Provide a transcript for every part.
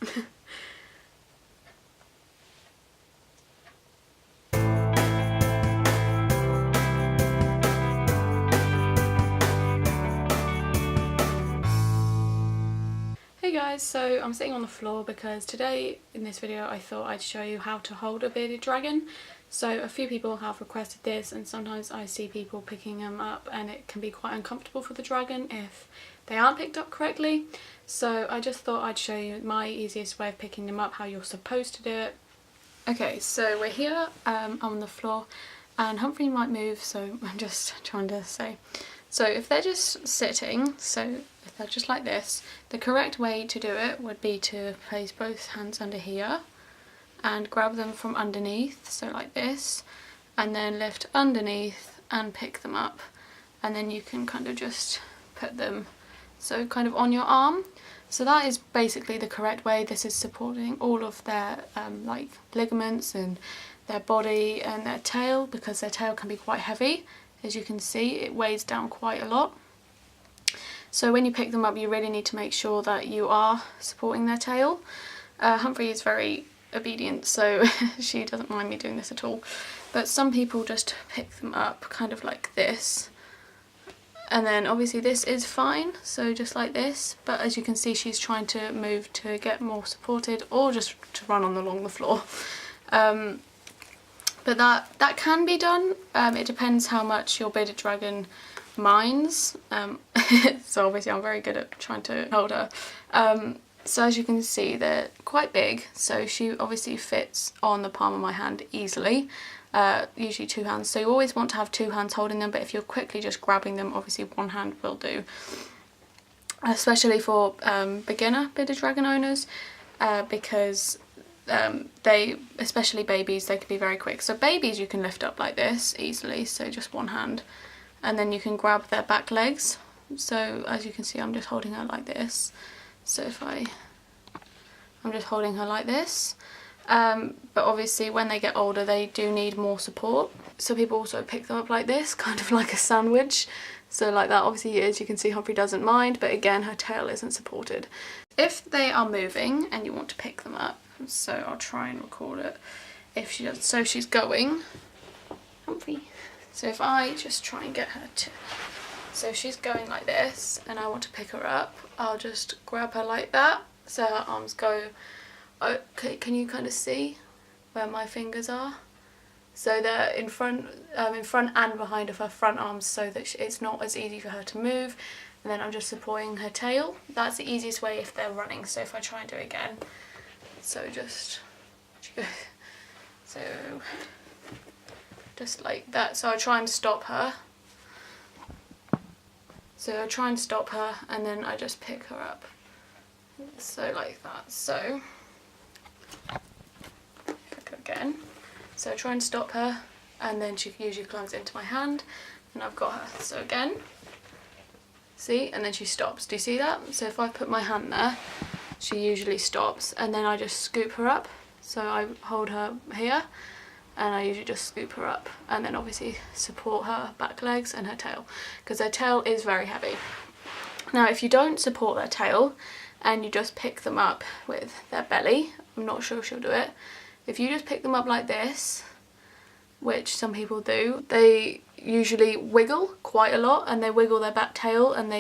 Hey guys, so I'm sitting on the floor because today in this video I thought I'd show you how to hold a bearded dragon. So a few people have requested this, and sometimes I see people picking them up and it can be quite uncomfortable for the dragon if they aren't picked up correctly. So I just thought I'd show you my easiest way of picking them up, how you're supposed to do it. Okay, so we're here on the floor and Humphrey might move, so I'm just trying to say. So if they're just sitting, so if they're just like this, the correct way to do it would be to place both hands under here and grab them from underneath, so like this, and then lift underneath and pick them up, and then you can kind of just put them so kind of on your arm. So that is basically the correct way. This is supporting all of their like ligaments and their body and their tail, because their tail can be quite heavy. As you can see, it weighs down quite a lot. So when you pick them up, you really need to make sure that you are supporting their tail. Humphrey is very obedient, so she doesn't mind me doing this at all. But some people just pick them up kind of like this. And then obviously this is fine, so just like this. But as you can see, she's trying to move to get more supported, or just to run along the floor. But that can be done. It depends how much your bearded dragon minds. So obviously I'm very good at trying to hold her. So as you can see, they're quite big, so she obviously fits on the palm of my hand easily. Usually 2 hands, so you always want to have 2 hands holding them, but if you're quickly just grabbing them, obviously 1 hand will do. Especially for beginner bearded dragon owners, because they, especially babies, they can be very quick. So babies you can lift up like this easily, so just 1 hand, and then you can grab their back legs. So as you can see, I'm just holding her like this. So if I'm just holding her like this. But obviously when they get older they do need more support. So people also pick them up like this, kind of like a sandwich. So like that, obviously, as you can see, Humphrey doesn't mind, but again her tail isn't supported. If they are moving and you want to pick them up, so I'll try and record it if she does. So she's going, Humphrey. So if I just try and get her to, so she's going like this and I want to pick her up, I'll just grab her like that. So her arms go, okay, can you kind of see where my fingers are? So they're in front and behind of her front arms, so that it's not as easy for her to move. And then I'm just supporting her tail. That's the easiest way if they're running. So if I try and do it again, so just like that. So I try and stop her. So I try and stop her, and then I just pick her up. So like that. So pick her again. So I try and stop her, and then she usually climbs into my hand, and I've got her. So again, see, and then she stops. Do you see that? So if I put my hand there, she usually stops, and then I just scoop her up. So I hold her here, and I usually just scoop her up, and then obviously support her back legs and her tail, because their tail is very heavy. Now if you don't support their tail and you just pick them up with their belly, I'm not sure she'll do it. If you just pick them up like this, which some people do, they usually wiggle quite a lot, and they wiggle their back tail, and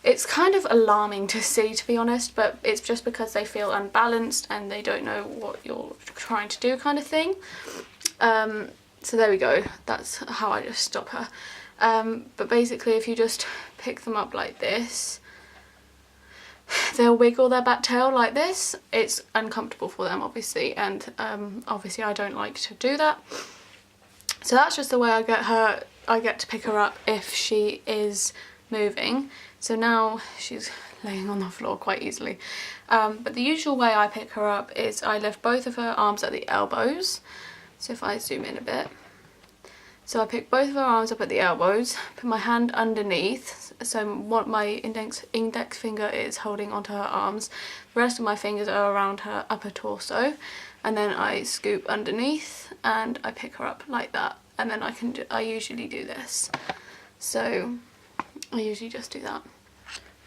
it's kind of alarming to see, to be honest, but it's just because they feel unbalanced and they don't know what you're trying to do, kind of thing. So there we go, that's how I just stop her. But basically if you just pick them up like this, they'll wiggle their back tail like this. It's uncomfortable for them, obviously, and obviously I don't like to do that. So that's just the way I get to pick her up if she is moving. So now she's laying on the floor quite easily. But the usual way I pick her up is I lift both of her arms at the elbows. So if I zoom in a bit. So I pick both of her arms up at the elbows, put my hand underneath, so what my index finger is holding onto her arms, the rest of my fingers are around her upper torso, and then I scoop underneath and I pick her up like that, and then I usually do this. So I usually just do that.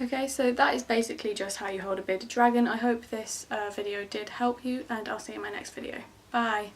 Okay, so that is basically just how you hold a bearded dragon. I hope this video did help you, and I'll see you in my next video. Bye!